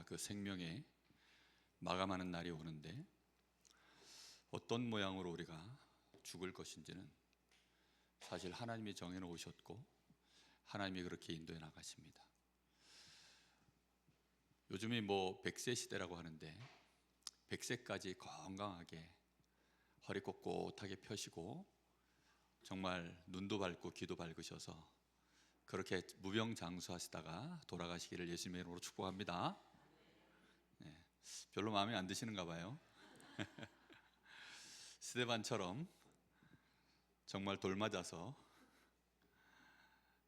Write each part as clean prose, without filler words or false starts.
다 그 생명에 마감하는 날이 오는데 어떤 모양으로 우리가 죽을 것인지는 사실 하나님이 정해 놓으셨고 하나님이 그렇게 인도해 나가십니다. 요즘이 100세 시대라고 하는데 100세까지 건강하게 허리 꼿꼿하게 펴시고 정말 눈도 밝고 귀도 밝으셔서 그렇게 무병장수하시다가 돌아가시기를 예수님의 이름으로 축복합니다. 네, 별로 마음에 안 드시는가 봐요. 스데반처럼 정말 돌 맞아서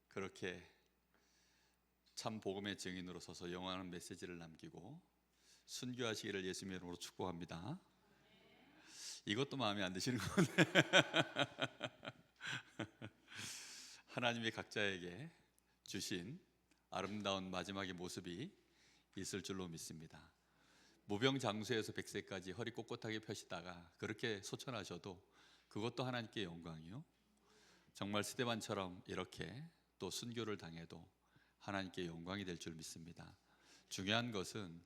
그렇게 참 복음의 증인으로 서서 영원한 메시지를 남기고 순교하시기를 예수님의 이름으로 축복합니다. 이것도 마음에 안 드시는 건데 하나님이 각자에게 주신 아름다운 마지막의 모습이 있을 줄로 믿습니다. 무병장수에서 100세까지 허리 꼿꼿하게 펴시다가 그렇게 소천하셔도 그것도 하나님께 영광이요, 정말 스데반처럼 이렇게 또 순교를 당해도 하나님께 영광이 될 줄 믿습니다. 중요한 것은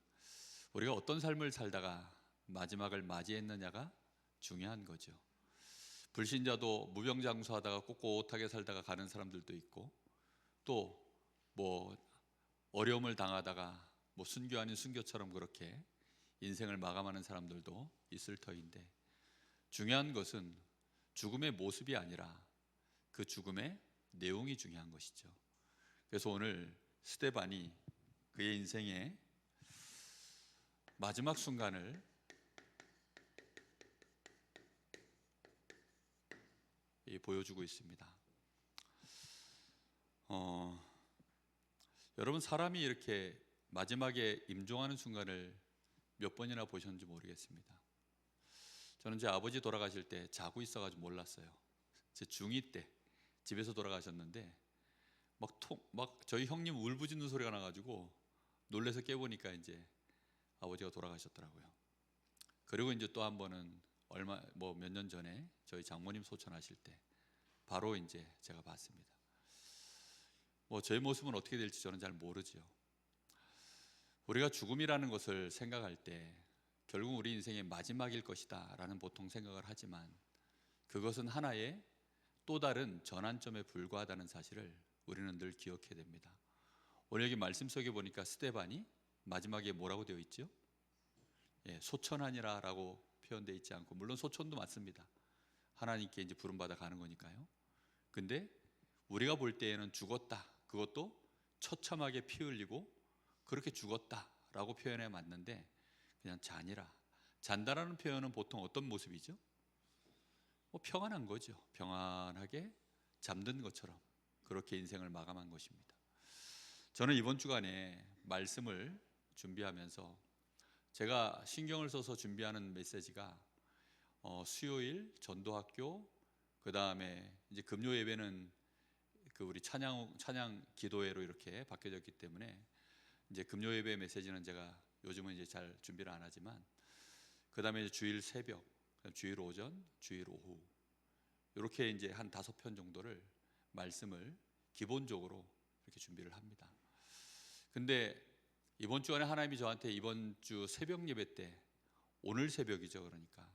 우리가 어떤 삶을 살다가 마지막을 맞이했느냐가 중요한 거죠. 불신자도 무병장수하다가 꼿꼿하게 살다가 가는 사람들도 있고 또 어려움을 당하다가 순교 아닌 순교처럼 그렇게 인생을 마감하는 사람들도 있을 터인데, 중요한 것은 죽음의 모습이 아니라 그 죽음의 내용이 중요한 것이죠. 그래서 오늘 스데반이 그의 인생의 마지막 순간을 보여주고 있습니다. 여러분, 사람이 이렇게 마지막에 임종하는 순간을 몇 번이나 보셨는지 모르겠습니다. 저는 제 아버지 돌아가실 때 자고 있어가지고 몰랐어요. 제 중2 때 집에서 돌아가셨는데 막 저희 형님 울부짖는 소리가 나가지고 놀래서 깨보니까 이제 아버지가 돌아가셨더라고요. 그리고 이제 또 한 번은 몇 년 전에 저희 장모님 소천하실 때 바로 이제 제가 봤습니다. 저의 모습은 어떻게 될지 저는 잘 모르죠. 우리가 죽음이라는 것을 생각할 때 결국 우리 인생의 마지막일 것이다 라는 보통 생각을 하지만 그것은 하나의 또 다른 전환점에 불과하다는 사실을 우리는 늘 기억해야 됩니다. 오늘 여기 말씀 속에 보니까 스데반이 마지막에 뭐라고 되어 있죠? 소천하니라 라고 표현되어 있지 않고, 물론 소천도 맞습니다. 하나님께 이제 부름받아 가는 거니까요. 근데 우리가 볼 때에는 죽었다, 그것도 처참하게 피 흘리고 그렇게 죽었다 라고 표현해 맞는데 그냥 잔다라는 표현은 보통 어떤 모습이죠? 평안한 거죠. 평안하게 잠든 것처럼 그렇게 인생을 마감한 것입니다. 저는 이번 주간에 말씀을 준비하면서 제가 신경을 써서 준비하는 메시지가 수요일 전도학교, 그 다음에 이제 금요 예배는 우리 찬양 기도회로 이렇게 바뀌어졌기 때문에 이제 금요 예배 메시지는 제가 요즘은 이제 잘 준비를 안 하지만 그 다음에 주일 새벽, 주일 오전, 주일 오후 이렇게 이제 한 5편 정도를 말씀을 기본적으로 이렇게 준비를 합니다. 근데 이번 주 안에 하나님이 저한테 이번 주 새벽 예배 때, 오늘 새벽이죠, 그러니까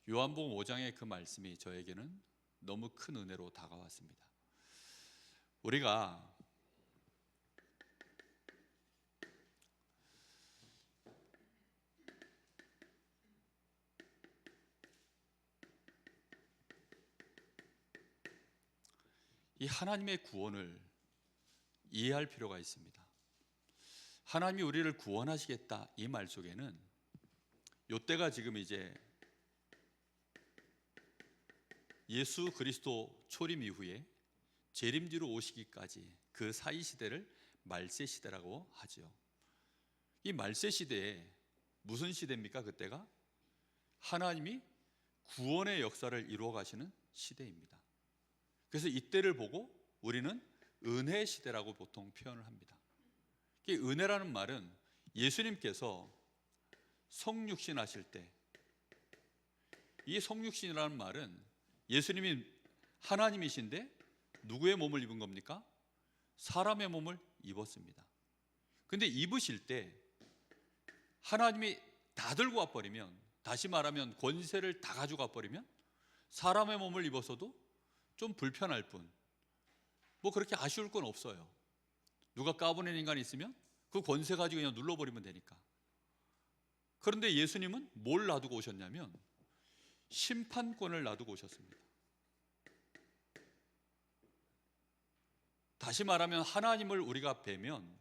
요한복음 5장의 그 말씀이 저에게는 너무 큰 은혜로 다가왔습니다. 우리가 이 하나님의 구원을 이해할 필요가 있습니다. 하나님이 우리를 구원하시겠다 이 말 속에는 이때가 지금 이제 예수 그리스도 초림 이후에 재림뒤로 오시기까지 그 사이 시대를 말세 시대라고 하죠. 이 말세 시대에 무슨 시대입니까? 그때가 하나님이 구원의 역사를 이루어 가시는 시대입니다. 그래서 이때를 보고 우리는 은혜 시대라고 보통 표현을 합니다. 이 은혜라는 말은 예수님께서 성육신 하실 때, 이 성육신이라는 말은 예수님이 하나님이신데 누구의 몸을 입은 겁니까? 사람의 몸을 입었습니다. 근데 입으실 때 하나님이 다 들고 와버리면, 다시 말하면 권세를 다 가지고 와버리면 사람의 몸을 입어서도 좀 불편할 뿐, 뭐 그렇게 아쉬울 건 없어요. 누가 까부는 인간이 있으면 그 권세 가지고 그냥 눌러버리면 되니까. 그런데 예수님은 뭘 놔두고 오셨냐면 심판권을 놔두고 오셨습니다. 다시 말하면 하나님을 우리가 뵈면,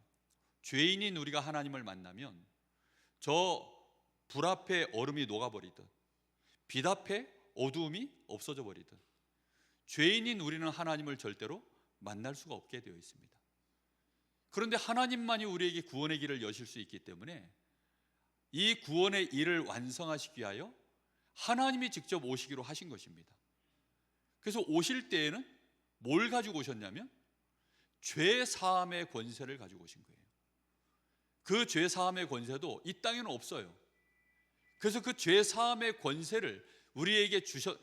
죄인인 우리가 하나님을 만나면 저 불 앞에 얼음이 녹아버리듯, 빛 앞에 어두움이 없어져 버리듯, 죄인인 우리는 하나님을 절대로 만날 수가 없게 되어 있습니다. 그런데 하나님만이 우리에게 구원의 길을 여실 수 있기 때문에 이 구원의 일을 완성하시기 위하여 하나님이 직접 오시기로 하신 것입니다. 그래서 오실 때에는 뭘 가지고 오셨냐면 죄 사함의 권세를 가지고 오신 거예요. 그 죄 사함의 권세도 이 땅에는 없어요. 그래서 그 죄 사함의 권세를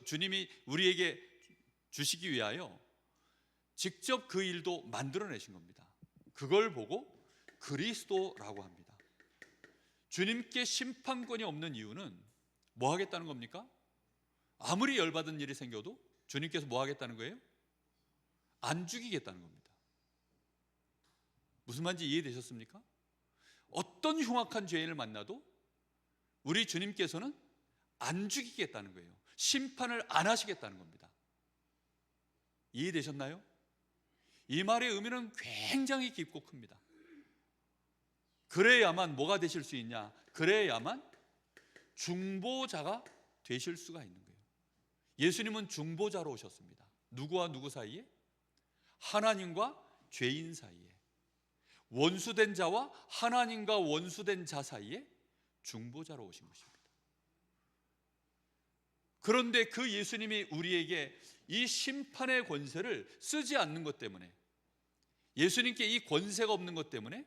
주님이 우리에게 주시기 위하여 직접 그 일도 만들어내신 겁니다. 그걸 보고 그리스도라고 합니다. 주님께 심판권이 없는 이유는 뭐 하겠다는 겁니까? 아무리 열받은 일이 생겨도 주님께서 뭐 하겠다는 거예요? 안 죽이겠다는 겁니다. 무슨 말인지 이해되셨습니까? 어떤 흉악한 죄인을 만나도 우리 주님께서는 안 죽이겠다는 거예요. 심판을 안 하시겠다는 겁니다. 이해되셨나요? 이 말의 의미는 굉장히 깊고 큽니다. 그래야만 뭐가 되실 수 있냐? 그래야만 중보자가 되실 수가 있는 거예요. 예수님은 중보자로 오셨습니다. 누구와 누구 사이에? 하나님과 죄인 사이에. 원수된 자와 하나님과 원수된 자 사이에 중보자로 오신 것입니다. 그런데 그 예수님이 우리에게 이 심판의 권세를 쓰지 않는 것 때문에, 예수님께 이 권세가 없는 것 때문에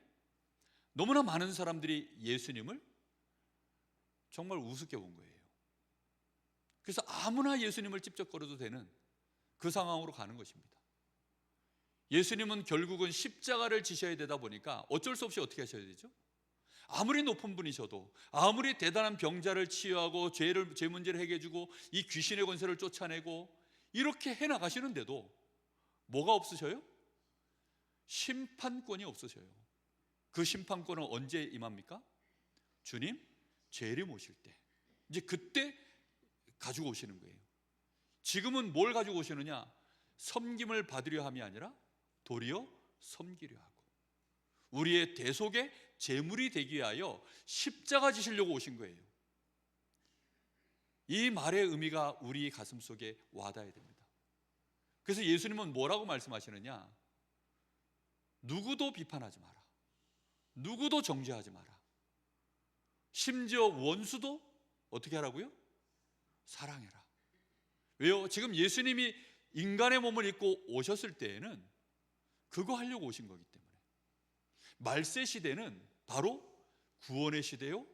너무나 많은 사람들이 예수님을 정말 우습게 본 거예요. 그래서 아무나 예수님을 찝쩍거려도 되는 그 상황으로 가는 것입니다. 예수님은 결국은 십자가를 지셔야 되다 보니까 어쩔 수 없이 어떻게 하셔야 되죠? 아무리 높은 분이셔도, 아무리 대단한 병자를 치유하고 죄 문제를 해결해주고 이 귀신의 권세를 쫓아내고 이렇게 해나가시는데도 뭐가 없으셔요? 심판권이 없으셔요. 그 심판권은 언제 임합니까? 주님 재림 오실 때, 이제 그때 가지고 오시는 거예요. 지금은 뭘 가지고 오시느냐? 섬김을 받으려 함이 아니라 도리어 섬기려 하고 우리의 대속의 제물이 되기 위하여 십자가 지시려고 오신 거예요. 이 말의 의미가 우리 가슴 속에 와닿아야 됩니다. 그래서 예수님은 뭐라고 말씀하시느냐? 누구도 비판하지 마라. 누구도 정죄하지 마라. 심지어 원수도 어떻게 하라고요? 사랑해라. 왜요? 지금 예수님이 인간의 몸을 입고 오셨을 때에는 그거 하려고 오신 거기 때문에. 말세 시대는 바로 구원의 시대요,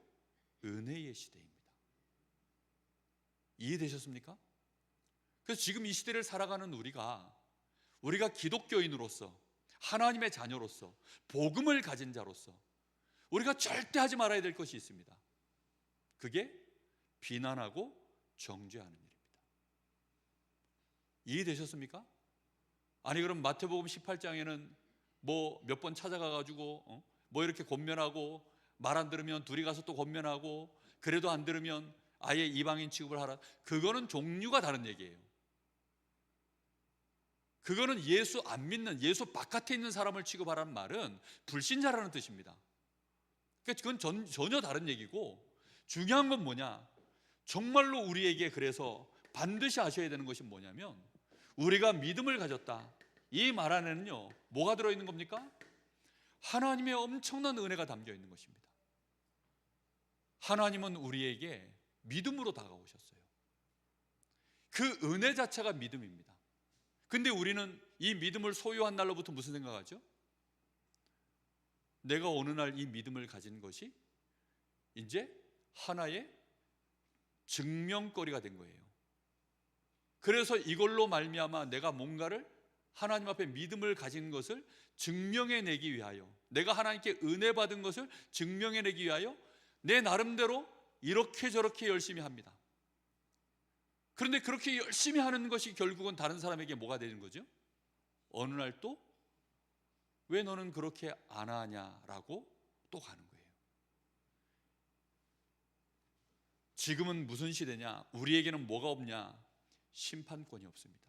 은혜의 시대입니다. 이해되셨습니까? 그래서 지금 이 시대를 살아가는 우리가 기독교인으로서, 하나님의 자녀로서, 복음을 가진 자로서 우리가 절대 하지 말아야 될 것이 있습니다. 그게 비난하고 정죄하는 일입니다. 이해되셨습니까? 아니 그럼 마태복음 18장에는 뭐 몇 번 찾아가가지고 뭐 이렇게 권면하고, 말 안 들으면 둘이 가서 또 권면하고, 그래도 안 들으면 아예 이방인 취급을 하라. 그거는 종류가 다른 얘기예요. 그거는 예수 안 믿는, 예수 바깥에 있는 사람을 취급하라는 말은 불신자라는 뜻입니다. 그건 전혀 다른 얘기고, 중요한 건 뭐냐? 정말로 우리에게 그래서 반드시 아셔야 되는 것이 뭐냐면, 우리가 믿음을 가졌다, 이 말 안에는요 뭐가 들어있는 겁니까? 하나님의 엄청난 은혜가 담겨 있는 것입니다. 하나님은 우리에게 믿음으로 다가오셨어요. 그 은혜 자체가 믿음입니다. 근데 우리는 이 믿음을 소유한 날로부터 무슨 생각하죠? 내가 어느 날 이 믿음을 가진 것이 이제 하나의 증명거리가 된 거예요. 그래서 이걸로 말미암아 내가 뭔가를, 하나님 앞에 믿음을 가진 것을 증명해내기 위하여, 내가 하나님께 은혜 받은 것을 증명해내기 위하여 내 나름대로 이렇게 저렇게 열심히 합니다. 그런데 그렇게 열심히 하는 것이 결국은 다른 사람에게 뭐가 되는 거죠? 어느 날 또 왜 너는 그렇게 안 하냐라고 또 가는 거예요. 지금은 무슨 시대냐? 우리에게는 뭐가 없냐? 심판권이 없습니다.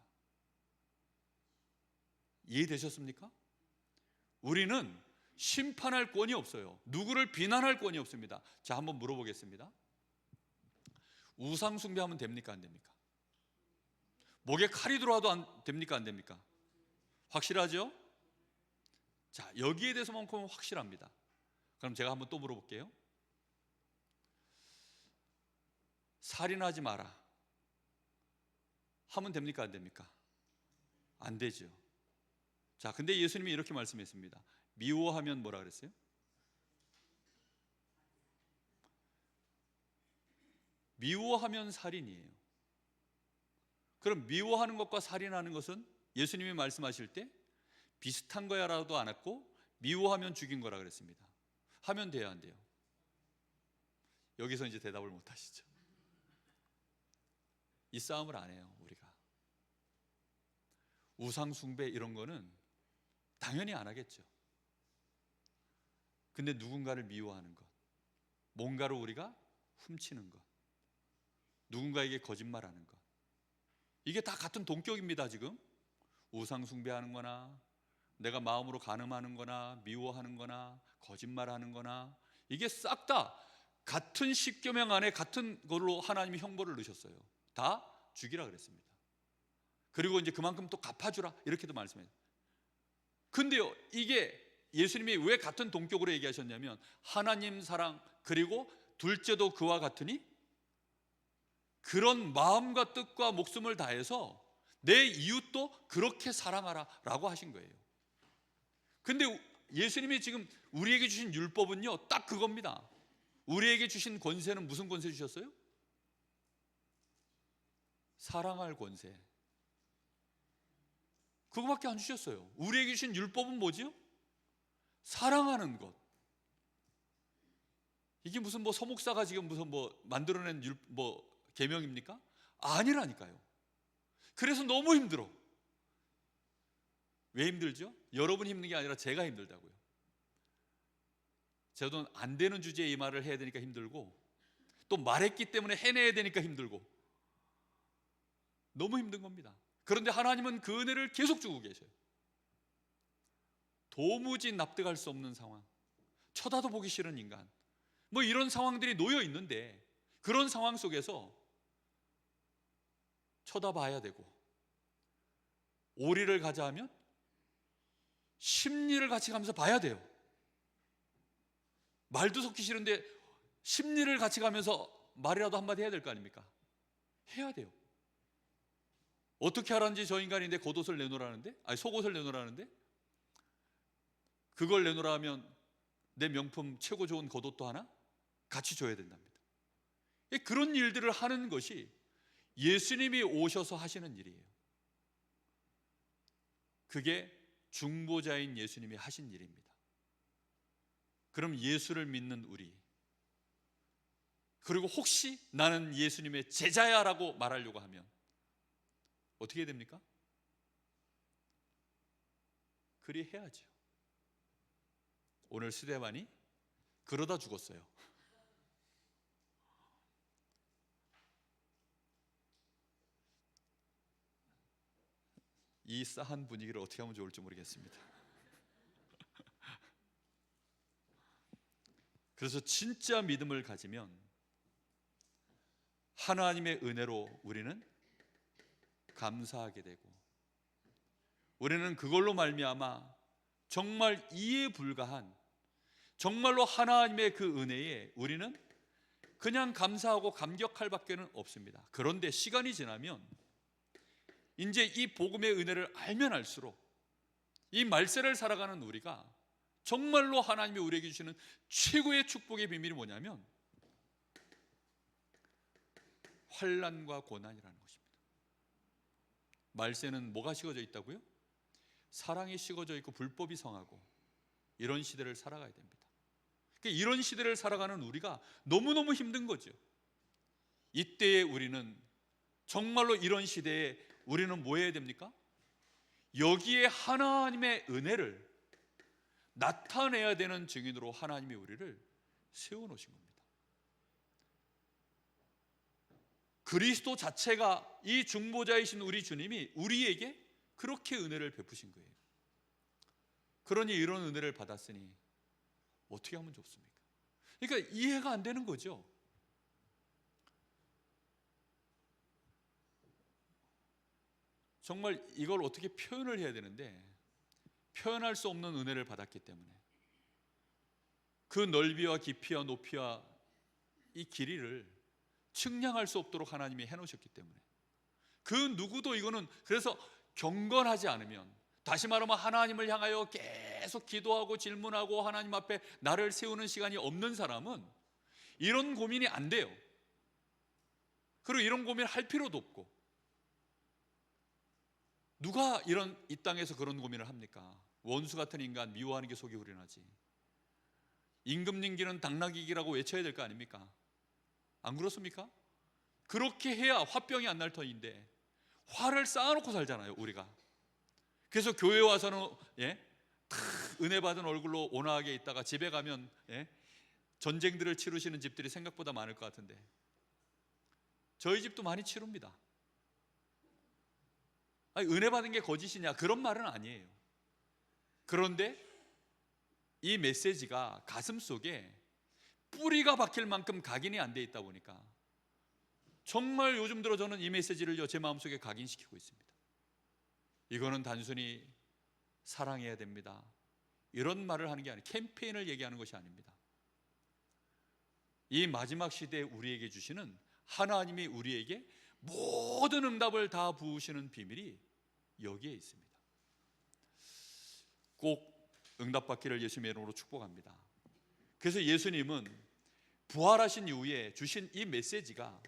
이해되셨습니까? 우리는 심판할 권이 없어요. 누구를 비난할 권이 없습니다. 자, 한번 물어보겠습니다. 우상 숭배하면 됩니까? 안 됩니까? 목에 칼이 들어와도 됩니까? 안 됩니까? 확실하죠? 자, 여기에 대해서만큼은 확실합니다. 그럼 제가 한번 또 물어볼게요. 살인하지 마라 하면 됩니까? 안 됩니까? 안 되죠. 자, 근데 예수님이 이렇게 말씀했습니다. 미워하면 뭐라 그랬어요? 미워하면 살인이에요. 그럼 미워하는 것과 살인하는 것은 예수님이 말씀하실 때 비슷한 거야라도 안 했고 미워하면 죽인 거라 그랬습니다. 하면 돼요, 안 돼요? 여기서 이제 대답을 못 하시죠. 이 싸움을 안 해요, 우리가. 우상 숭배 이런 거는 당연히 안 하겠죠. 근데 누군가를 미워하는 것, 뭔가를 우리가 훔치는 것, 누군가에게 거짓말하는 것, 이게 다 같은 동격입니다. 지금 우상 숭배하는 거나 내가 마음으로 간음하는 거나 미워하는 거나 거짓말하는 거나 이게 싹 다 같은 십계명 안에 같은 걸로 하나님이 형벌을 넣으셨어요. 다 죽이라 그랬습니다. 그리고 이제 그만큼 또 갚아주라 이렇게도 말씀해요. 근데요, 이게 예수님이 왜 같은 동격으로 얘기하셨냐면 하나님 사랑 그리고 둘째도 그와 같으니 그런 마음과 뜻과 목숨을 다해서 내 이웃도 그렇게 사랑하라 라고 하신 거예요. 근데 예수님이 지금 우리에게 주신 율법은요 딱 그겁니다. 우리에게 주신 권세는 무슨 권세 주셨어요? 사랑할 권세. 그거밖에 안 주셨어요. 우리에게 주신 율법은 뭐지요? 사랑하는 것. 이게 무슨 뭐 서목사가 지금 무슨 뭐 만들어낸 계명입니까? 아니라니까요. 그래서 너무 힘들어. 왜 힘들죠? 여러분이 힘든 게 아니라 제가 힘들다고요. 저도 안 되는 주제에 이 말을 해야 되니까 힘들고 또 말했기 때문에 해내야 되니까 힘들고 너무 힘든 겁니다. 그런데 하나님은 그 은혜를 계속 주고 계셔요. 도무지 납득할 수 없는 상황, 쳐다도 보기 싫은 인간, 뭐 이런 상황들이 놓여 있는데 그런 상황 속에서 쳐다봐야 되고 오리를 가자 하면 심리를 같이 가면서 봐야 돼요. 말도 섞기 싫은데 심리를 같이 가면서 말이라도 한마디 해야 될 거 아닙니까? 해야 돼요. 어떻게 하라는지 저 인간인데 겉옷을 내놓으라는데, 아니 속옷을 내놓으라는데 그걸 내놓으라 하면 내 명품 최고 좋은 겉옷도 하나 같이 줘야 된답니다. 그런 일들을 하는 것이 예수님이 오셔서 하시는 일이에요. 그게 중보자인 예수님이 하신 일입니다. 그럼 예수를 믿는 우리, 그리고 혹시 나는 예수님의 제자야 라고 말하려고 하면 어떻게 됩니까? 그리 해야죠. 오늘 스데반이 그러다 죽었어요. 이 싸한 분위기를 어떻게 하면 좋을지 모르겠습니다. 그래서 진짜 믿음을 가지면 하나님의 은혜로 우리는 감사하게 되고 우리는 그걸로 말미암아 정말 이해 불가한 정말로 하나님의 그 은혜에 우리는 그냥 감사하고 감격할 밖에는 없습니다. 그런데 시간이 지나면 이제 이 복음의 은혜를 알면 알수록 이 말세를 살아가는 우리가 정말로 하나님이 우리에게 주시는 최고의 축복의 비밀이 뭐냐면 환난과 고난이라는 것입니다. 말세는 뭐가 식어져 있다고요? 사랑이 식어져 있고 불법이 성하고 이런 시대를 살아가야 됩니다. 그러니까 이런 시대를 살아가는 우리가 너무너무 힘든 거죠. 이때에 우리는 정말로 이런 시대에 우리는 뭐 해야 됩니까? 여기에 하나님의 은혜를 나타내야 되는 증인으로 하나님이 우리를 세워놓으신 겁니다. 그리스도 자체가, 이 중보자이신 우리 주님이 우리에게 그렇게 은혜를 베푸신 거예요. 그러니 이런 은혜를 받았으니 어떻게 하면 좋습니까? 그러니까 이해가 안 되는 거죠. 정말 이걸 어떻게 표현을 해야 되는데 표현할 수 없는 은혜를 받았기 때문에, 그 넓이와 깊이와 높이와 이 길이를 측량할 수 없도록 하나님이 해놓으셨기 때문에, 그 누구도 이거는, 그래서 경건하지 않으면, 다시 말하면 하나님을 향하여 계속 기도하고 질문하고 하나님 앞에 나를 세우는 시간이 없는 사람은 이런 고민이 안 돼요. 그리고 이런 고민을 할 필요도 없고, 누가 이 땅에서 그런 고민을 합니까? 원수 같은 인간 미워하는 게 속이 후련하지. 임금님기는 당나귀기라고 외쳐야 될 거 아닙니까? 안 그렇습니까? 그렇게 해야 화병이 안 날 터인데 화를 쌓아놓고 살잖아요, 우리가. 그래서 교회 와서는 은혜 받은 얼굴로 온화하게 있다가 집에 가면 전쟁들을 치르시는 집들이 생각보다 많을 것 같은데, 저희 집도 많이 치릅니다. 아니, 은혜 받은 게 거짓이냐, 그런 말은 아니에요. 그런데 이 메시지가 가슴속에 뿌리가 박힐 만큼 각인이 안 돼 있다 보니까 정말 요즘 들어 저는 이 메시지를 제 마음속에 각인시키고 있습니다. 이거는 단순히 사랑해야 됩니다, 이런 말을 하는 게 아니에요. 캠페인을 얘기하는 것이 아닙니다. 이 마지막 시대에 우리에게 주시는, 하나님이 우리에게 모든 응답을 다 부으시는 비밀이 여기에 있습니다. 꼭 응답받기를 예수님의 이름으로 축복합니다. 그래서 예수님은 부활하신 이후에 주신 이 메시지가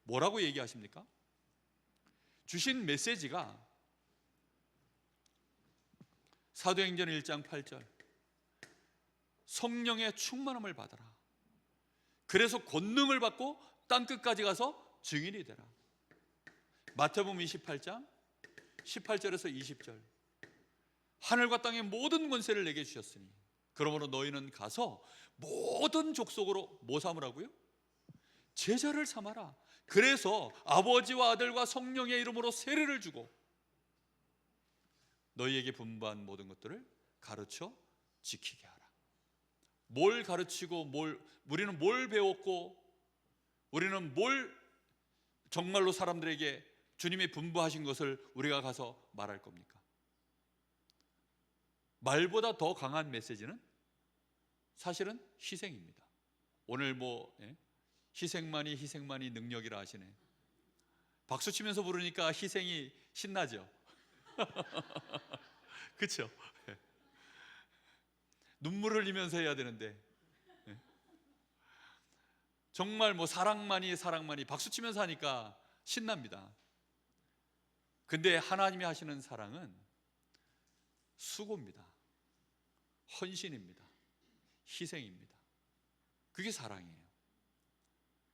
뭐라고 얘기하십니까? 주신 메시지가 사도행전 1장 8절, 성령의 충만함을 받아라. 그래서 권능을 받고 땅끝까지 가서 증인이 되라. 마태복음 28장 18절에서 20절, 하늘과 땅의 모든 권세를 내게 주셨으니 그러므로 너희는 가서 모든 족속으로 뭐 삼으라고요? 제자를 삼아라. 그래서 아버지와 아들과 성령의 이름으로 세례를 주고 너희에게 분부한 모든 것들을 가르쳐 지키게 하라. 뭘 가르치고 우리는 뭘 배웠고, 우리는 뭘 정말로 사람들에게 주님이 분부하신 것을 우리가 가서 말할 겁니까? 말보다 더 강한 메시지는 사실은 희생입니다. 오늘 희생만이 능력이라 하시네. 박수 치면서 부르니까 희생이 신나죠. 그렇죠? 눈물 흘리면서 해야 되는데 정말 사랑만이 박수 치면서 하니까 신납니다. 근데 하나님이 하시는 사랑은 수고입니다. 헌신입니다. 희생입니다. 그게 사랑이에요.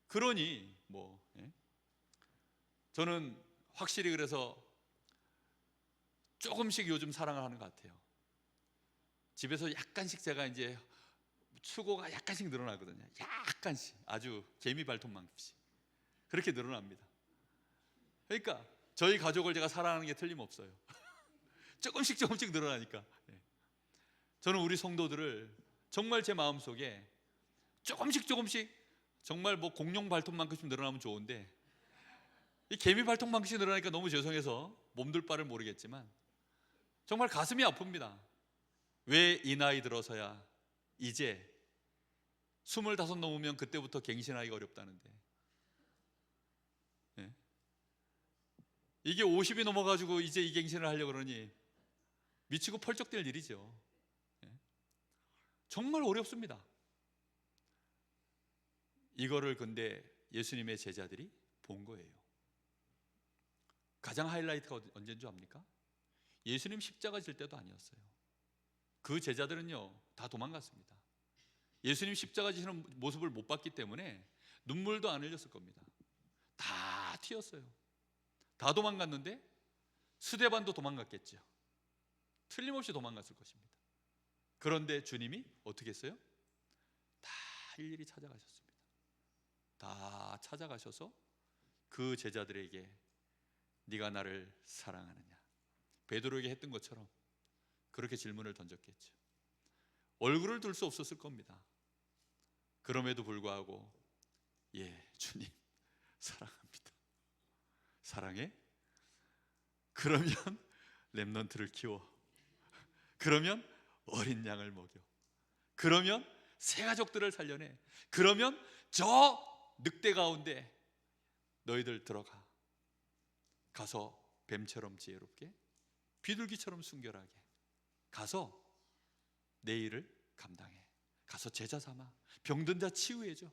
그러니 저는 확실히 그래서 조금씩 요즘 사랑을 하는 것 같아요. 집에서 약간씩 제가 이제 수고가 약간씩 늘어나거든요. 약간씩, 아주 개미 발톱만큼씩 그렇게 늘어납니다. 그러니까 저희 가족을 제가 사랑하는 게 틀림없어요. 조금씩 늘어나니까. 저는 우리 성도들을 정말 제 마음속에 조금씩 정말 공룡 발톱만큼씩 늘어나면 좋은데, 이 개미 발톱만큼씩 늘어나니까 너무 죄송해서 몸둘 바를 모르겠지만 정말 가슴이 아픕니다. 왜 이 나이 들어서야 이제 25 넘으면 그때부터 갱신하기가 어렵다는데, 이게 50이 넘어가지고 이제 이 갱신을 하려고 그러니 미치고 펄쩍될 일이죠. 정말 어렵습니다. 이거를 근데 예수님의 제자들이 본 거예요. 가장 하이라이트가 언제인 줄 압니까? 예수님 십자가 질 때도 아니었어요. 그 제자들은요 다 도망갔습니다. 예수님 십자가 지시는 모습을 못 봤기 때문에 눈물도 안 흘렸을 겁니다. 다 튀었어요. 다 도망갔는데 스데반도 도망갔겠죠. 틀림없이 도망갔을 것입니다. 그런데 주님이 어떻게 했어요? 다 일일이 찾아가셨습니다. 다 찾아가셔서 그 제자들에게 네가 나를 사랑하느냐, 베드로에게 했던 것처럼 그렇게 질문을 던졌겠죠. 얼굴을 둘 수 없었을 겁니다. 그럼에도 불구하고 예, 주님 사랑합니다. 사랑해? 그러면 렘넌트를 키워. 그러면 어린 양을 먹여. 그러면 새 가족들을 살려내. 그러면 저 늑대 가운데 너희들 들어가. 가서 뱀처럼 지혜롭게, 비둘기처럼 순결하게 가서 내 일을 감당해. 가서 제자 삼아. 병든 자 치유해줘.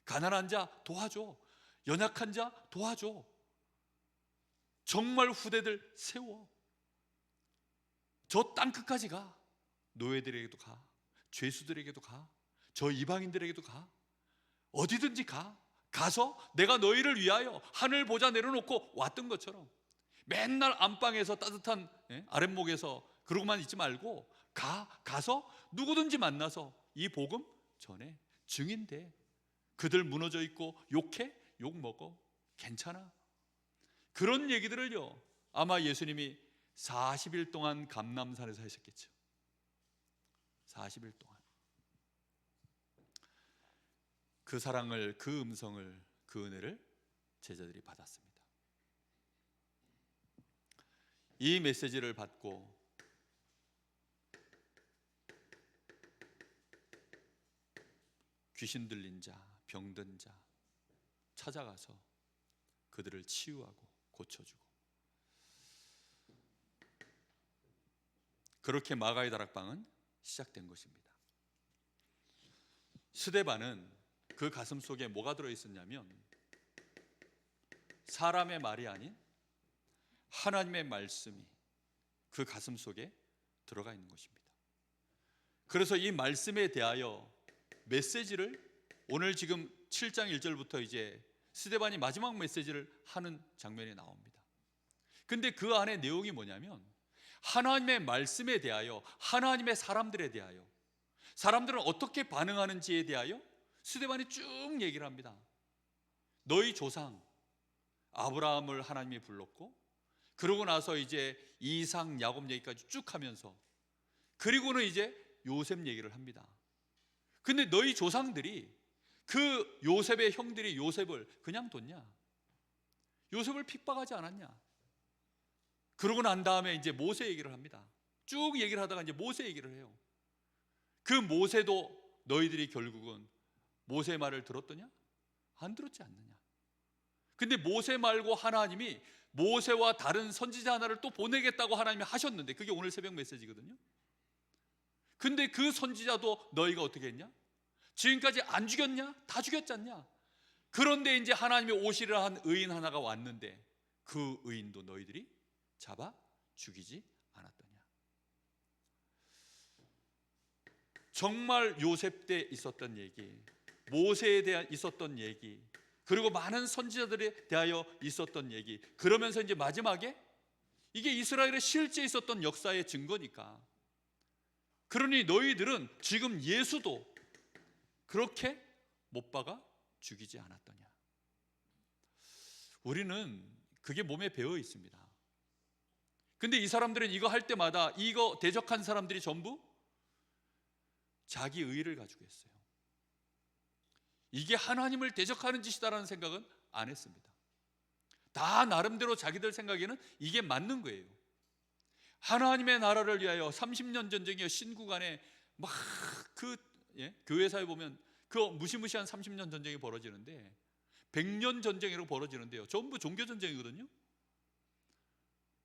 가난한 자 도와줘. 연약한 자 도와줘. 정말 후대들 세워. 저 땅끝까지 가. 노예들에게도 가. 죄수들에게도 가. 저 이방인들에게도 가. 어디든지 가. 가서 내가 너희를 위하여 하늘 보좌 내려놓고 왔던 것처럼 맨날 안방에서 따뜻한 아랫목에서 그러고만 있지 말고 가서 누구든지 만나서 이 복음 전해. 증인돼. 그들 무너져 있고 욕해? 욕 먹어. 괜찮아. 그런 얘기들을요 아마 예수님이 40일 동안 감람산에서 하셨겠죠. 40일 동안 그 사랑을, 그 음성을, 그 은혜를 제자들이 받았습니다. 이 메시지를 받고 귀신 들린 자, 병든 자 찾아가서 그들을 치유하고 고쳐주고, 그렇게 마가의 다락방은 시작된 것입니다. 스데반은 그 가슴 속에 뭐가 들어있었냐면 사람의 말이 아닌 하나님의 말씀이 그 가슴 속에 들어가 있는 것입니다. 그래서 이 말씀에 대하여 메시지를 오늘 지금 7장 1절부터 이제 스데반이 마지막 메시지를 하는 장면이 나옵니다. 근데 그 안에 내용이 뭐냐면 하나님의 말씀에 대하여, 하나님의 사람들에 대하여, 사람들은 어떻게 반응하는지에 대하여 스데반이 쭉 얘기를 합니다. 너희 조상 아브라함을 하나님이 불렀고, 그러고 나서 이제 이삭, 야곱 얘기까지 쭉 하면서, 그리고는 이제 요셉 얘기를 합니다. 근데 너희 조상들이 그 요셉의 형들이 요셉을 그냥 뒀냐? 요셉을 핍박하지 않았냐? 그러고 난 다음에 이제 모세 얘기를 합니다. 쭉 얘기를 하다가 이제 모세 얘기를 해요. 그 모세도 너희들이 결국은 모세 말을 들었더냐? 안 들었지 않느냐? 근데 모세 말고 하나님이 모세와 다른 선지자 하나를 또 보내겠다고 하나님이 하셨는데, 그게 오늘 새벽 메시지거든요. 근데 그 선지자도 너희가 어떻게 했냐? 지금까지 안 죽였냐? 다 죽였지 않냐? 그런데 이제 하나님이 오시려 한 의인 하나가 왔는데 그 의인도 너희들이 잡아 죽이지 않았더냐? 정말 요셉 때 있었던 얘기, 모세에 대한 있었던 얘기, 그리고 많은 선지자들에 대하여 있었던 얘기, 그러면서 이제 마지막에 이게 이스라엘에 실제 있었던 역사의 증거니까, 그러니 너희들은 지금 예수도 그렇게 못 박아 죽이지 않았더냐? 우리는 그게 몸에 배어 있습니다. 근데 이 사람들은 이거 할 때마다 이거 대적한 사람들이 전부 자기 의의를 가지고 했어요. 이게 하나님을 대적하는 짓이다라는 생각은 안 했습니다. 다 나름대로 자기들 생각에는 이게 맞는 거예요. 하나님의 나라를 위하여 30년 전쟁이요, 신구간에 막 교회사에 보면 그 무시무시한 30년 전쟁이 벌어지는데 100년 전쟁으로 벌어지는데요, 전부 종교 전쟁이거든요.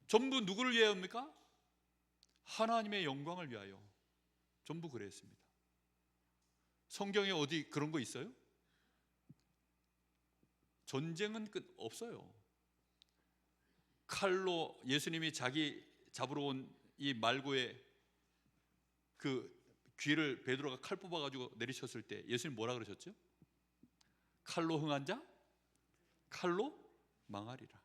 전부 누구를 위하여입니까? 하나님의 영광을 위하여. 전부 그랬습니다. 성경에 어디 그런 거 있어요? 전쟁은 없어요. 칼로 예수님이 자기 잡으러 온 이 말고의 그 귀를 베드로가 칼 뽑아가지고 내리쳤을 때 예수님 뭐라 그러셨죠? 칼로 흥한 자 칼로 망하리라.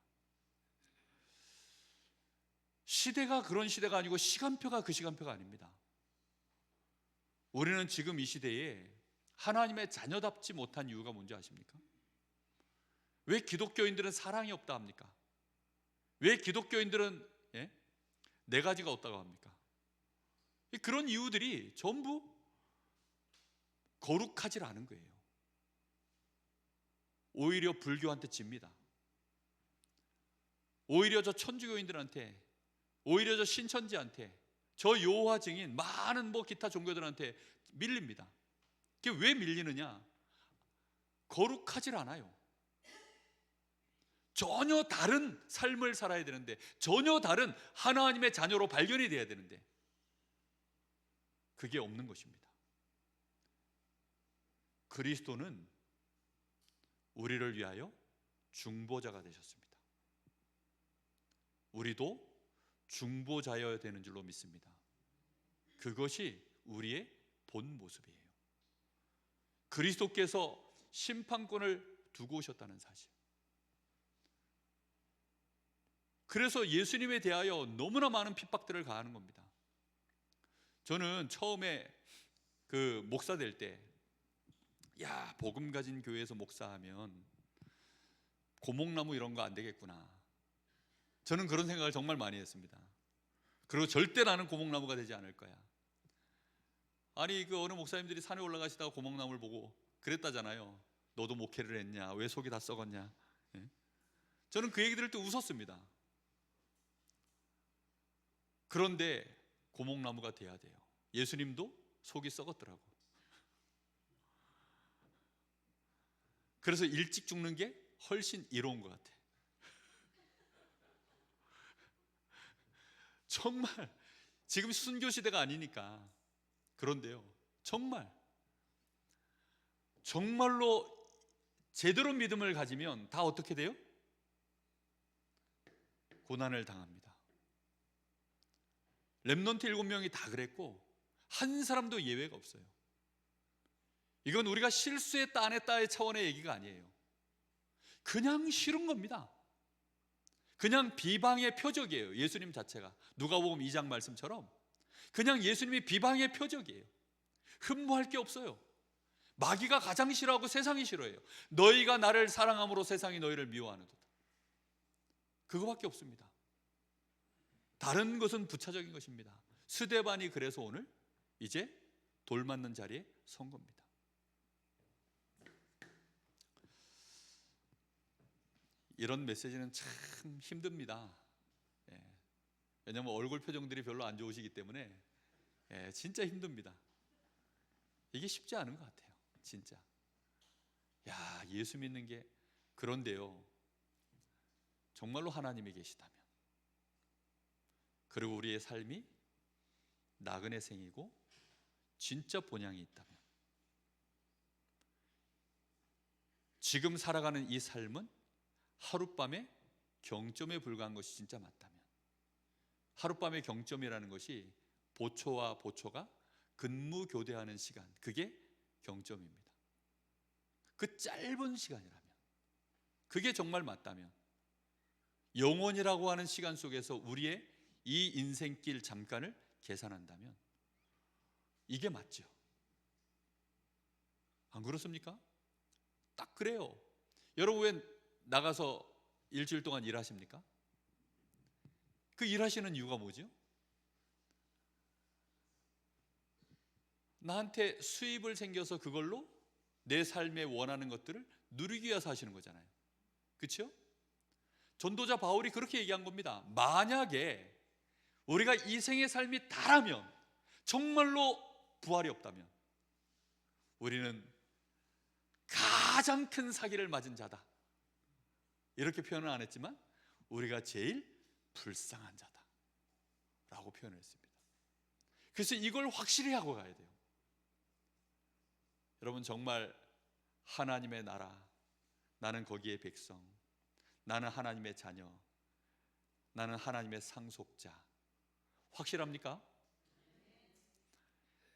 시대가 그런 시대가 아니고 시간표가 그 시간표가 아닙니다. 우리는 지금 이 시대에 하나님의 자녀답지 못한 이유가 뭔지 아십니까? 왜 기독교인들은 사랑이 없다 합니까? 왜 기독교인들은 네 가지가 없다고 합니까? 그런 이유들이 전부 거룩하지 않은 거예요. 오히려 불교한테 집니다. 오히려 저 천주교인들한테, 오히려 저 신천지한테, 저 여호와 증인, 많은 기타 종교들한테 밀립니다. 그게 왜 밀리느냐? 거룩하지 않아요. 전혀 다른 삶을 살아야 되는데, 전혀 다른 하나님의 자녀로 발견이 돼야 되는데 그게 없는 것입니다. 그리스도는 우리를 위하여 중보자가 되셨습니다. 우리도 중보자여야 되는 줄로 믿습니다. 그것이 우리의 본 모습이에요. 그리스도께서 심판권을 두고 오셨다는 사실. 그래서 예수님에 대하여 너무나 많은 핍박들을 가하는 겁니다. 저는 처음에 목사 될 때, 복음 가진 교회에서 목사하면 고목나무 이런 거 안 되겠구나, 저는 그런 생각을 정말 많이 했습니다. 그리고 절대 나는 고목나무가 되지 않을 거야. 아니 어느 목사님들이 산에 올라가시다가 고목나무를 보고 그랬다잖아요. 너도 목회를 했냐? 왜 속이 다 썩었냐? 저는 그 얘기 들을 때 웃었습니다. 그런데 고목나무가 돼야 돼요. 예수님도 속이 썩었더라고. 그래서 일찍 죽는 게 훨씬 이로운 것 같아. 정말 지금 순교 시대가 아니니까. 그런데요, 정말로 제대로 믿음을 가지면 다 어떻게 돼요? 고난을 당합니다. 렘넌트 7명이 다 그랬고 한 사람도 예외가 없어요. 이건 우리가 실수했다 안 했다의 차원의 얘기가 아니에요. 그냥 싫은 겁니다. 그냥 비방의 표적이에요. 예수님 자체가 누가복음 2장 말씀처럼 그냥 예수님이 비방의 표적이에요. 흠모할 게 없어요. 마귀가 가장 싫어하고 세상이 싫어해요. 너희가 나를 사랑함으로 세상이 너희를 미워하는도다. 그거밖에 없습니다. 다른 것은 부차적인 것입니다. 스데반이 그래서 오늘 이제 돌 맞는 자리에 선 겁니다. 이런 메시지는 참 힘듭니다. 왜냐하면 얼굴 표정들이 별로 안 좋으시기 때문에 진짜 힘듭니다. 이게 쉽지 않은 것 같아요. 진짜. 예수 믿는 게. 그런데요, 정말로 하나님이 계시다면, 그리고 우리의 삶이 나그네 생이고 진짜 본향이 있다면, 지금 살아가는 이 삶은 하룻밤의 경점에 불과한 것이 진짜 맞다면, 하룻밤의 경점이라는 것이 보초와 보초가 근무교대하는 시간, 그게 경점입니다. 그 짧은 시간이라면, 그게 정말 맞다면, 영원이라고 하는 시간 속에서 우리의 이 인생길 잠깐을 계산한다면 이게 맞죠. 안 그렇습니까? 딱 그래요. 여러분 왜 나가서 일주일 동안 일하십니까? 그 일하시는 이유가 뭐죠? 나한테 수입을 생겨서 그걸로 내 삶에 원하는 것들을 누리기 위해서 하시는 거잖아요. 그렇죠? 전도자 바울이 그렇게 얘기한 겁니다. 만약에 우리가 이 생의 삶이 다라면, 정말로 부활이 없다면 우리는 가장 큰 사기를 맞은 자다. 이렇게 표현은 안 했지만 우리가 제일 불쌍한 자다 라고 표현을 했습니다. 그래서 이걸 확실히 하고 가야 돼요. 여러분, 정말 하나님의 나라, 나는 거기에 백성, 나는 하나님의 자녀, 나는 하나님의 상속자, 확실합니까?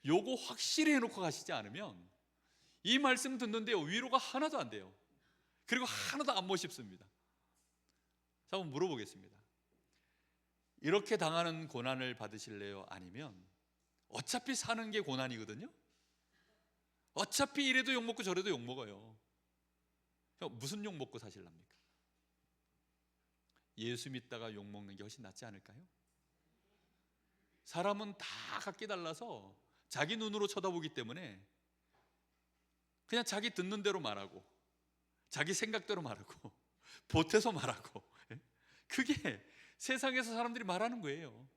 요거 확실히 해놓고 가시지 않으면 이 말씀 듣는데요, 위로가 하나도 안 돼요. 그리고 하나도 안 멋있습니다. 자, 한번 물어보겠습니다. 이렇게 당하는 고난을 받으실래요? 아니면 어차피 사는 게 고난이거든요. 어차피 이래도 욕먹고 저래도 욕먹어요. 무슨 욕먹고 사실랍니까? 예수 믿다가 욕먹는 게 훨씬 낫지 않을까요? 사람은 다 각기 달라서 자기 눈으로 쳐다보기 때문에 그냥 자기 듣는 대로 말하고 자기 생각대로 말하고 보태서 말하고, 그게 세상에서 사람들이 말하는 거예요.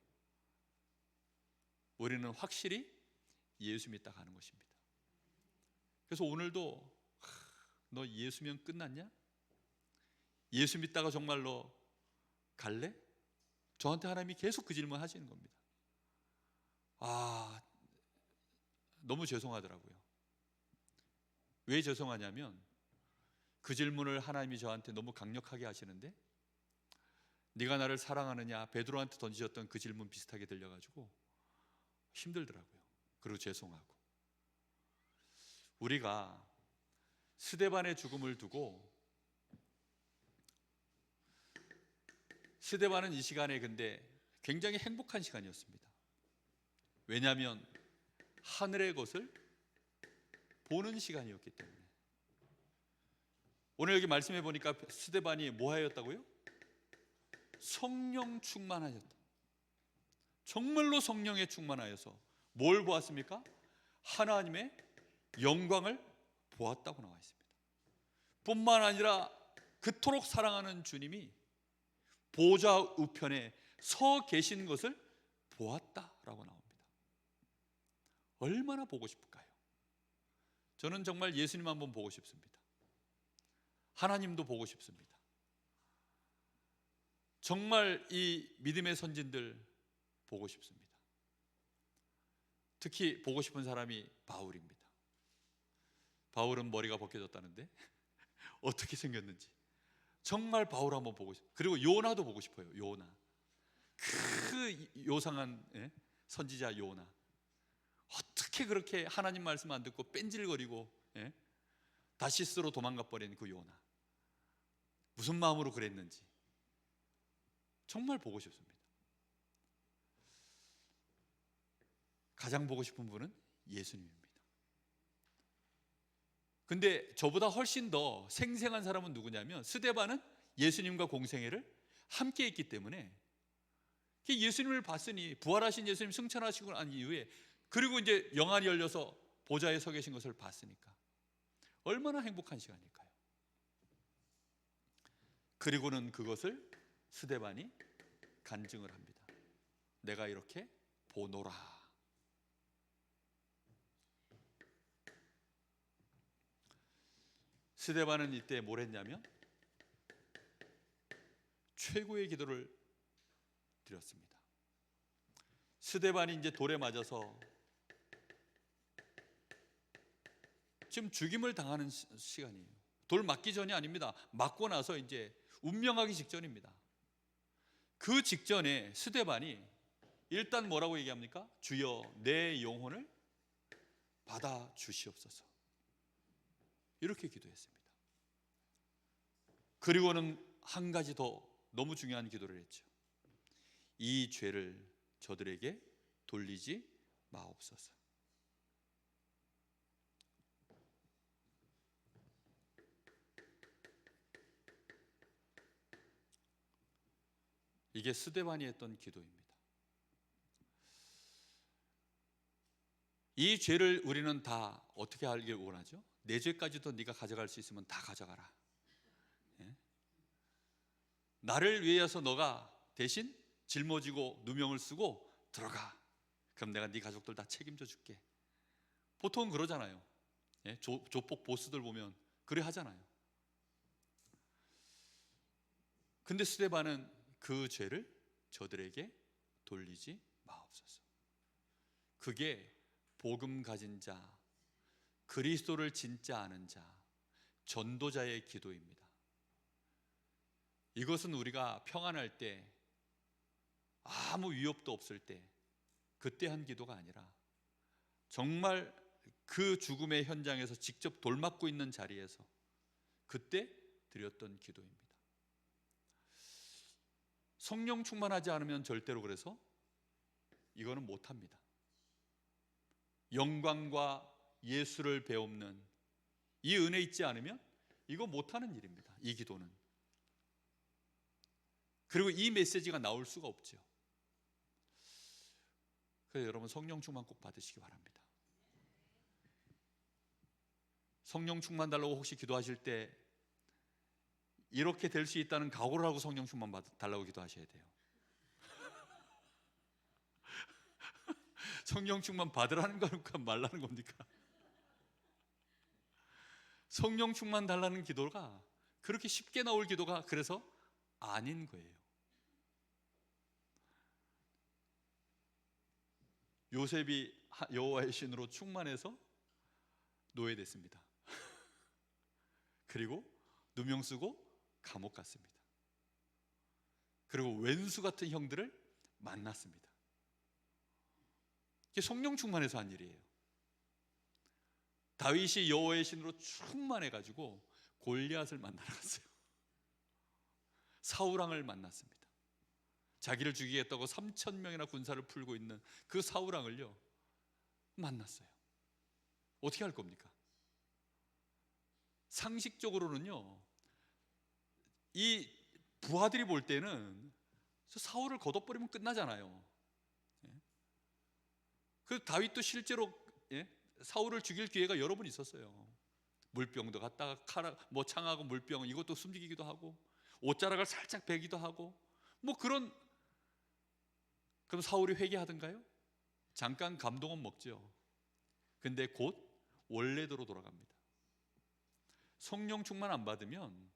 우리는 확실히 예수 믿다 가는 것입니다. 그래서 오늘도 너 예수면 끝났냐? 예수 믿다가 정말로 갈래? 저한테 하나님이 계속 그 질문 하시는 겁니다. 너무 죄송하더라고요. 왜 죄송하냐면 그 질문을 하나님이 저한테 너무 강력하게 하시는데, 네가 나를 사랑하느냐, 베드로한테 던지셨던 그 질문 비슷하게 들려가지고 힘들더라고요. 그리고 죄송하고. 우리가 스데반의 죽음을 두고, 스데반은 이 시간에 근데 굉장히 행복한 시간이었습니다. 왜냐하면 하늘의 것을 보는 시간이었기 때문에. 오늘 여기 말씀해 보니까 스데반이 뭐하였다고요? 성령 충만하였다. 정말로 성령에 충만하여서 뭘 보았습니까? 하나님의 영광을 보았다고 나와 있습니다. 뿐만 아니라 그토록 사랑하는 주님이 보좌 우편에 서 계신 것을 보았다라고 나옵니다. 얼마나 보고 싶을까요? 저는 정말 예수님 한번 보고 싶습니다. 하나님도 보고 싶습니다. 정말 이 믿음의 선진들 보고 싶습니다. 특히 보고 싶은 사람이 바울입니다. 바울은 머리가 벗겨졌다는데 어떻게 생겼는지 정말 바울 한번 보고 싶어요. 그리고 요나도 보고 싶어요. 요나, 그 요상한 선지자 요나, 어떻게 그렇게 하나님 말씀 안 듣고 뺀질거리고 다시스로 도망가 버린 그 요나, 무슨 마음으로 그랬는지 정말 보고 싶습니다. 가장 보고 싶은 분은 예수님입니다. 근데 저보다 훨씬 더 생생한 사람은 누구냐면, 스데반은 예수님과 공생애를 함께 했기 때문에 예수님을 봤으니, 부활하신 예수님 승천하시고 난 이후에, 그리고 이제 영안이 열려서 보좌에 서 계신 것을 봤으니까 얼마나 행복한 시간일까요? 그리고는 그것을 스데반이 간증을 합니다. 내가 이렇게 보노라. 스데반은 이때 뭘 했냐면 최고의 기도를 드렸습니다. 스데반이 이제 돌에 맞아서 지금 죽임을 당하는 시간이에요. 돌 맞기 전이 아닙니다. 맞고 나서 이제 운명하기 직전입니다. 그 직전에 스데반이 일단 뭐라고 얘기합니까? 주여 내 영혼을 받아 주시옵소서, 이렇게 기도했습니다. 그리고는 한 가지 더 너무 중요한 기도를 했죠. 이 죄를 저들에게 돌리지 마옵소서. 이게 스데반이 했던 기도입니다. 이 죄를 우리는 다 어떻게 알길 원하죠? 내 죄까지도 네가 가져갈 수 있으면 다 가져가라. 나를 위해서 너가 대신 짊어지고 누명을 쓰고 들어가. 그럼 내가 네 가족들 다 책임져 줄게. 보통 그러잖아요. 조폭 보스들 보면 그래 하잖아요. 근데 스데반은 그 죄를 저들에게 돌리지 마옵소서. 그게 복음 가진 자, 그리스도를 진짜 아는 자, 전도자의 기도입니다. 이것은 우리가 평안할 때, 아무 위협도 없을 때, 그때 한 기도가 아니라 정말 그 죽음의 현장에서 직접 돌맞고 있는 자리에서 그때 드렸던 기도입니다. 성령 충만하지 않으면 절대로 그래서 이거는 못합니다. 영광과 예수를 배우는 이 은혜 있지 않으면 이거 못하는 일입니다. 이 기도는. 그리고 이 메시지가 나올 수가 없죠. 그래서 여러분 성령 충만 꼭 받으시기 바랍니다. 성령 충만 달라고 혹시 기도하실 때 이렇게 될 수 있다는 각오를 하고 성령 충만 달라고 기도하셔야 돼요. 성령 충만 받으라는 겁니까? 말라는 겁니까? 성령 충만 달라는 기도가 그렇게 쉽게 나올 기도가 그래서 아닌 거예요. 요셉이 여호와의 신으로 충만해서 노예됐습니다. 그리고 누명 쓰고 감옥 갔습니다. 그리고 왼수 같은 형들을 만났습니다. 이게 성령 충만해서 한 일이에요. 다윗이 여호와의 신으로 충만해가지고 골리앗을 만나러 갔어요. 사울왕을 만났습니다. 자기를 죽이겠다고 3,000명이나 군사를 풀고 있는 그 사울왕을요 만났어요. 어떻게 할 겁니까? 상식적으로는요 이 부하들이 볼 때는 사울을 걷어버리면 끝나잖아요. 그래서 다윗도 실제로 사울을 죽일 기회가 여러 번 있었어요. 물병도 갖다가 창하고 물병 이것도 숨기기도 하고 옷자락을 살짝 베기도 하고 뭐 그럼 사울이 회개하던가요? 잠깐 감동은 먹죠. 근데 곧 원래대로 돌아갑니다. 성령 충만 안 받으면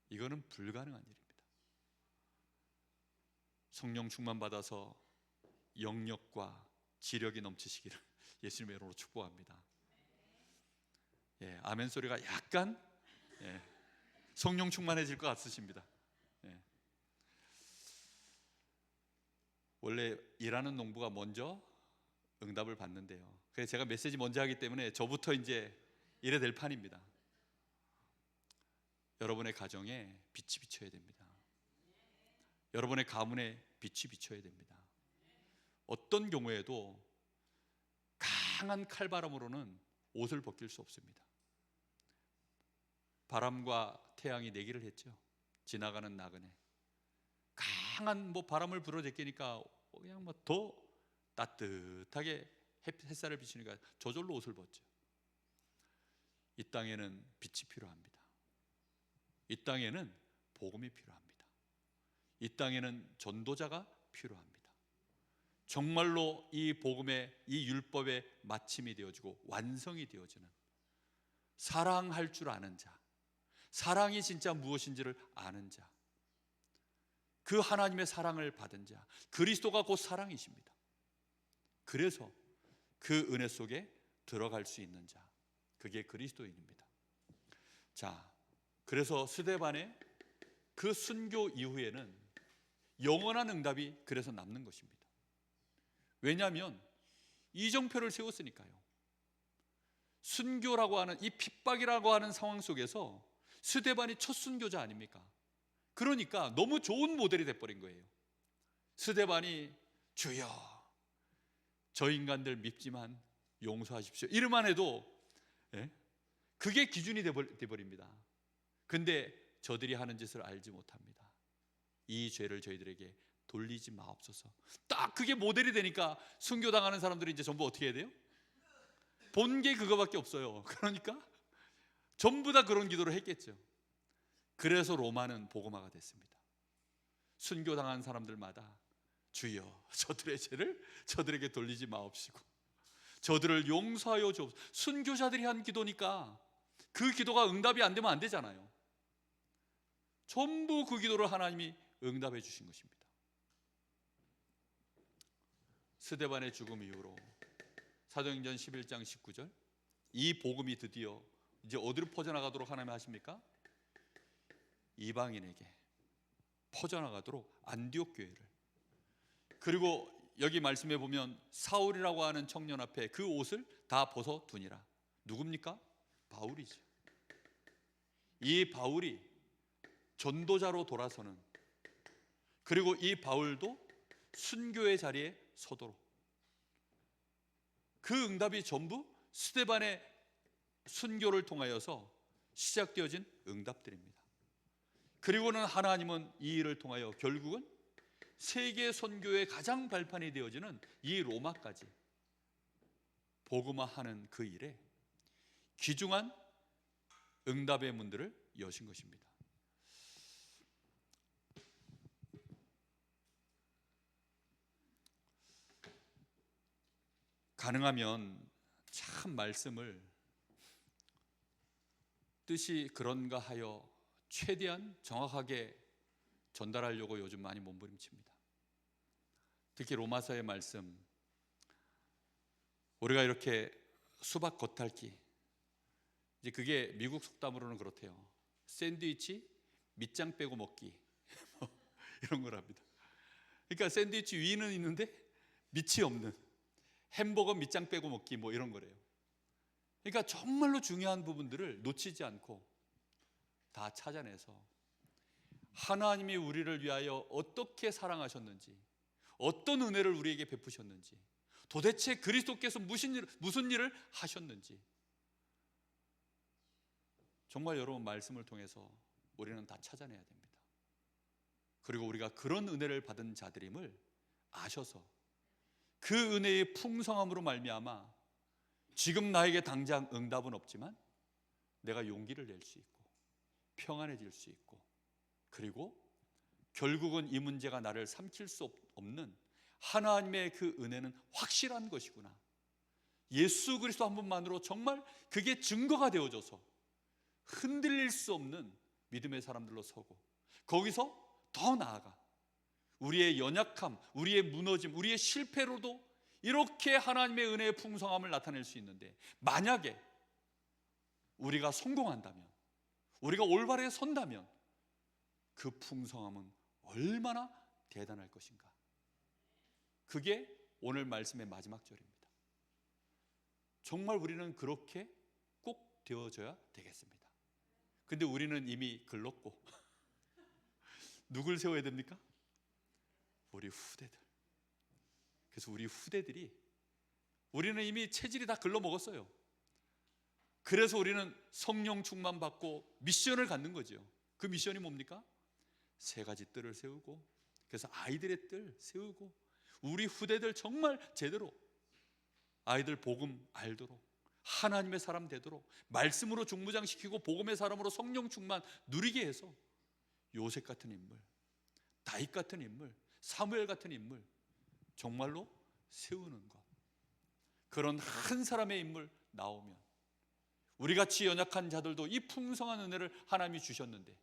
이거는 불가능한 일입니다. 성령 충만 받아서 영력과 지력이 넘치시기를 예수님의 이름으로 축복합니다. 아멘 소리가 약간 성령 충만해질 것 같으십니다. 원래 일하는 농부가 먼저 응답을 받는데요. 그래서 제가 메시지 먼저 하기 때문에 저부터 이제 이래 될 판입니다. 여러분의 가정에 빛이 비춰야 됩니다. 여러분의 가문에 빛이 비춰야 됩니다. 어떤 경우에도 강한 칼바람으로는 옷을 벗길 수 없습니다. 바람과 태양이 내기를 했죠. 지나가는 나그네. 강한 바람을 불어제끼니까 그냥 더 따뜻하게 햇살을 비추니까 저절로 옷을 벗죠. 이 땅에는 빛이 필요합니다. 이 땅에는 복음이 필요합니다. 이 땅에는 전도자가 필요합니다. 정말로 이 복음의 이 율법의 마침이 되어지고 완성이 되어지는 사랑할 줄 아는 자, 사랑이 진짜 무엇인지를 아는 자, 그 하나님의 사랑을 받은 자, 그리스도가 곧 사랑이십니다. 그래서 그 은혜 속에 들어갈 수 있는 자, 그게 그리스도인입니다. 자, 그래서 스데반의 그 순교 이후에는 영원한 응답이 그래서 남는 것입니다. 왜냐하면 이정표를 세웠으니까요. 순교라고 하는 이 핍박이라고 하는 상황 속에서 스데반이 첫 순교자 아닙니까? 그러니까 너무 좋은 모델이 돼버린 거예요. 스데반이 주여 저 인간들 밉지만 용서하십시오 이름만 해도 그게 기준이 돼버립니다. 근데 저들이 하는 짓을 알지 못합니다. 이 죄를 저희들에게 돌리지 마옵소서. 딱 그게 모델이 되니까 순교당하는 사람들이 이제 전부 어떻게 해야 돼요? 본 게 그거밖에 없어요. 그러니까 전부 다 그런 기도를 했겠죠. 그래서 로마는 복음화가 됐습니다. 순교당한 사람들마다 주여 저들의 죄를 저들에게 돌리지 마옵시고 저들을 용서하여 주옵소서. 순교자들이 한 기도니까 그 기도가 응답이 안 되면 안 되잖아요. 전부 그 기도를 하나님이 응답해 주신 것입니다. 스데반의 죽음 이후로 사도행전 11장 19절 이 복음이 드디어 이제 어디로 퍼져나가도록 하나님 하십니까? 이방인에게 퍼져나가도록 안디옥 교회를, 그리고 여기 말씀해 보면 사울이라고 하는 청년 앞에 그 옷을 다 벗어 두니라. 누굽니까? 바울이죠. 이 바울이 전도자로 돌아서는, 그리고 이 바울도 순교의 자리에 서도록, 그 응답이 전부 스데반의 순교를 통하여서 시작되어진 응답들입니다. 그리고는 하나님은 이 일을 통하여 결국은 세계 선교의 가장 발판이 되어지는 이 로마까지 복음화하는 그 일에 귀중한 응답의 문들을 여신 것입니다. 가능하면 참 말씀을 뜻이 그런가 하여 최대한 정확하게 전달하려고 요즘 많이 몸부림칩니다. 특히 로마서의 말씀, 우리가 이렇게 수박 겉핥기, 이제 그게 미국 속담으로는 그렇대요. 샌드위치 밑장 빼고 먹기 이런 거랍니다. 그러니까 샌드위치 위는 있는데 밑이 없는, 햄버거 밑장 빼고 먹기 뭐 이런 거래요. 그러니까 정말로 중요한 부분들을 놓치지 않고 다 찾아내서 하나님이 우리를 위하여 어떻게 사랑하셨는지, 어떤 은혜를 우리에게 베푸셨는지, 도대체 그리스도께서 무슨 일을 하셨는지, 정말 여러분 말씀을 통해서 우리는 다 찾아내야 됩니다. 그리고 우리가 그런 은혜를 받은 자들임을 아셔서 그 은혜의 풍성함으로 말미암아 지금 나에게 당장 응답은 없지만 내가 용기를 낼 수 있고 평안해질 수 있고, 그리고 결국은 이 문제가 나를 삼킬 수 없는 하나님의 그 은혜는 확실한 것이구나, 예수 그리스도 한 분만으로 정말 그게 증거가 되어져서 흔들릴 수 없는 믿음의 사람들로 서고, 거기서 더 나아가 우리의 연약함, 우리의 무너짐, 우리의 실패로도 이렇게 하나님의 은혜의 풍성함을 나타낼 수 있는데, 만약에 우리가 성공한다면, 우리가 올바르게 선다면 그 풍성함은 얼마나 대단할 것인가. 그게 오늘 말씀의 마지막 절입니다. 정말 우리는 그렇게 꼭 되어져야 되겠습니다. 근데 우리는 이미 글렀고 누굴 세워야 됩니까? 우리 후대들. 그래서 우리 후대들이, 우리는 이미 체질이 다 글러먹었어요. 그래서 우리는 성령 충만 받고 미션을 갖는 거죠. 그 미션이 뭡니까? 세 가지 뜰을 세우고, 그래서 아이들의 뜰 세우고, 우리 후대들 정말 제대로 아이들 복음 알도록, 하나님의 사람 되도록 말씀으로 중무장시키고 복음의 사람으로 성령 충만 누리게 해서 요셉 같은 인물, 다윗 같은 인물, 사무엘 같은 인물 정말로 세우는 것. 그런 한 사람의 인물 나오면 우리같이 연약한 자들도 이 풍성한 은혜를 하나님이 주셨는데,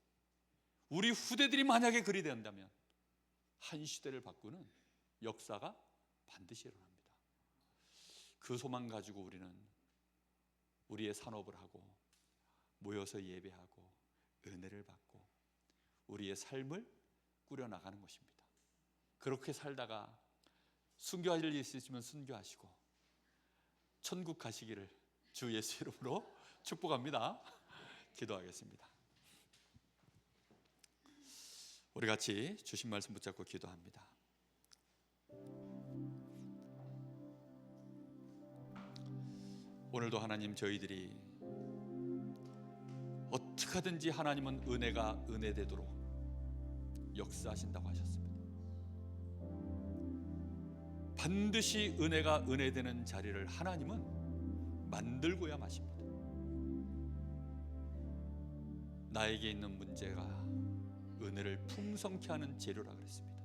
우리 후대들이 만약에 그리 된다면 한 시대를 바꾸는 역사가 반드시 일어납니다. 그 소망 가지고 우리는 우리의 산업을 하고 모여서 예배하고 은혜를 받고 우리의 삶을 꾸려나가는 것입니다. 그렇게 살다가 순교할 일이 있으시면 순교하시고 천국 가시기를 주 예수 이름으로 축복합니다. 기도하겠습니다. 우리 같이 주신 말씀 붙잡고 기도합니다. 오늘도 하나님, 저희들이 어떻게 하든지 하나님은 은혜가 은혜되도록 역사하신다고 하셨습니다. 반드시 은혜가 은혜되는 자리를 하나님은 만들고야 마십니다. 나에게 있는 문제가 은혜를 풍성케 하는 재료라 그랬습니다.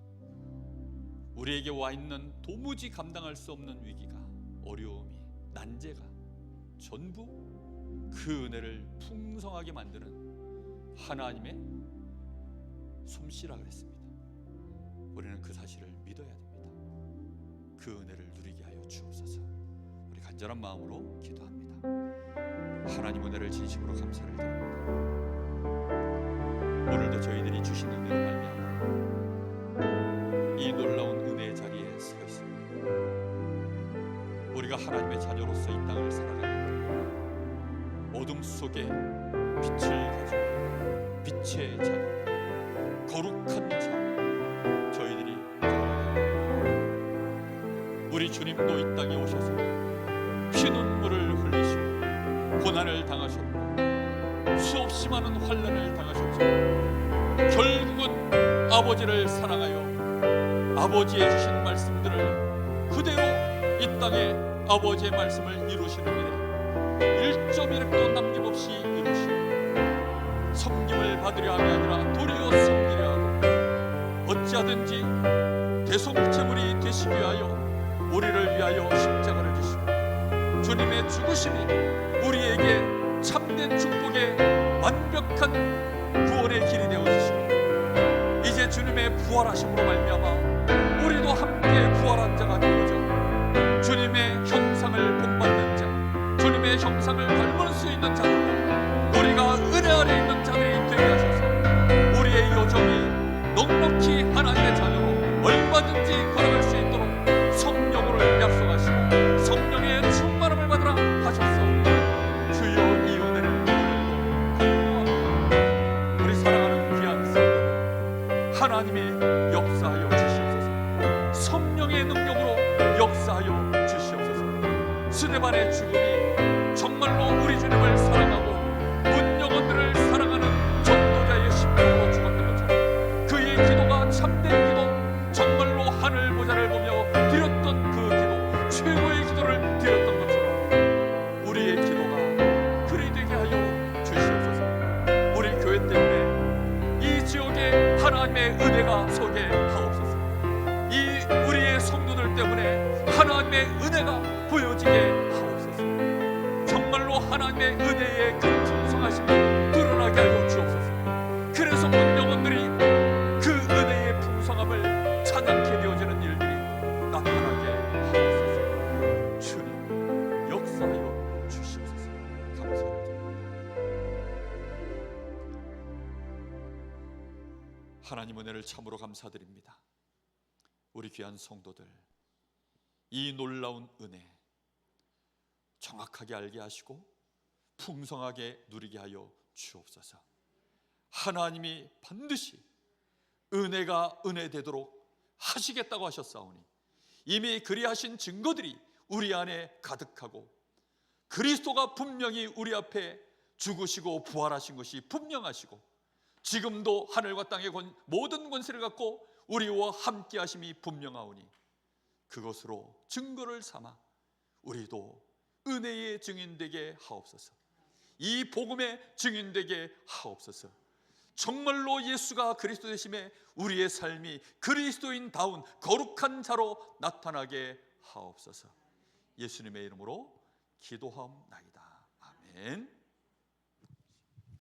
우리에게 와 있는 도무지 감당할 수 없는 위기가, 어려움이, 난제가 전부 그 은혜를 풍성하게 만드는 하나님의 솜씨라 그랬습니다. 우리는 그 사실을 믿어야 됩니다. 그 은혜를 누리게 하여 주옵소서. 우리 간절한 마음으로 기도합니다. 하나님, 은혜를 진심으로 감사를 드립니다. 오늘도 저희들이 주신 은혜로 말미암아 이 놀라운 은혜의 자리에 서 있습니다. 하나님의 자녀로서 이 땅을 살아갑니다. 어둠 속에 빛을 가지고 빛의 자녀, 거룩한 자녀 저희들이 살아갑니다. 우리 주님도 이 땅에 오셔서 피눈물을 흘리시고 고난을 당하셨고 수없이 많은 환난을 당하셨지만 결국은 아버지를 사랑하여 아버지의 주신 말씀들을 그대로 이 땅에 아버지의 말씀을 이루시는 일에 1.1획도 남김없이 이루시고 섬김을 받으려 함이 아니라 도리어 섬기려 하고 어찌하든지 대속제물이 되시기 위하여 우리를 위하여 십자가를 지시고 주님의 죽으심이 우리에게 참된 축복의 완벽한 구원의 길이 되어주시고 이제 주님의 부활하심으로 말미암아 우리도 함께 부활한 자가 되어져 주님의 형상을 본받는 자, 주님의 형상을 닮을 수 있는 자들, 우리가 은혜 아래 있는 자들이 되게 하셔서 우리의 여정이 넉넉히 하나님의 자녀로 얼마든지 걸어갈 수 있도록 성령으로 약속하시고 성령의 충만함을 받으라 하셨사오니 주여 이 은혜를 오늘도 우리 사랑하는 귀한 성도들 하나님이 역사하여 주시옵소서. 성령의 능력으로 역사하여 주시옵소서. 스데반의 죽음이 정말로 우리 주님을 사랑하고 문 영혼들을 사랑하는 전도자의 심령으로 죽었던 것처럼 그의 기도가 참된 기도, 정말로 하늘 보좌를 보며 드렸던 그 기도, 최고의 기도를 드렸던 것처럼 우리의 기도가 그리 되게 하여 주시옵소서. 우리 교회 때문에 이 지역에 하나님의 은혜가 서게 하옵소서. 이 우리의 성도들 때문에 하나님의 은혜가 보여지게 하옵소서. 정말로 하나님의 은혜의 그 풍성하심이 드러나게 하여 주옵소서. 그래서 문 영혼들이 그 은혜의 풍성함을 찬양케 되어지는 일들이 나타나게 하옵소서. 주님 역사하여 주시옵소서. 감사를 드립니다. 하나님 은혜를 참으로 감사드립니다. 우리 귀한 성도들 이 놀라운 은혜 정확하게 알게 하시고 풍성하게 누리게 하여 주옵소서. 하나님이 반드시 은혜가 은혜 되도록 하시겠다고 하셨사오니 이미 그리하신 증거들이 우리 안에 가득하고 그리스도가 분명히 우리 앞에 죽으시고 부활하신 것이 분명하시고 지금도 하늘과 땅의 모든 권세를 갖고 우리와 함께 하심이 분명하오니 그것으로 증거를 삼아 우리도 은혜의 증인되게 하옵소서. 이 복음의 증인되게 하옵소서. 정말로 예수가 그리스도 되심에 우리의 삶이 그리스도인다운 거룩한 자로 나타나게 하옵소서. 예수님의 이름으로 기도하옵나이다. 아멘.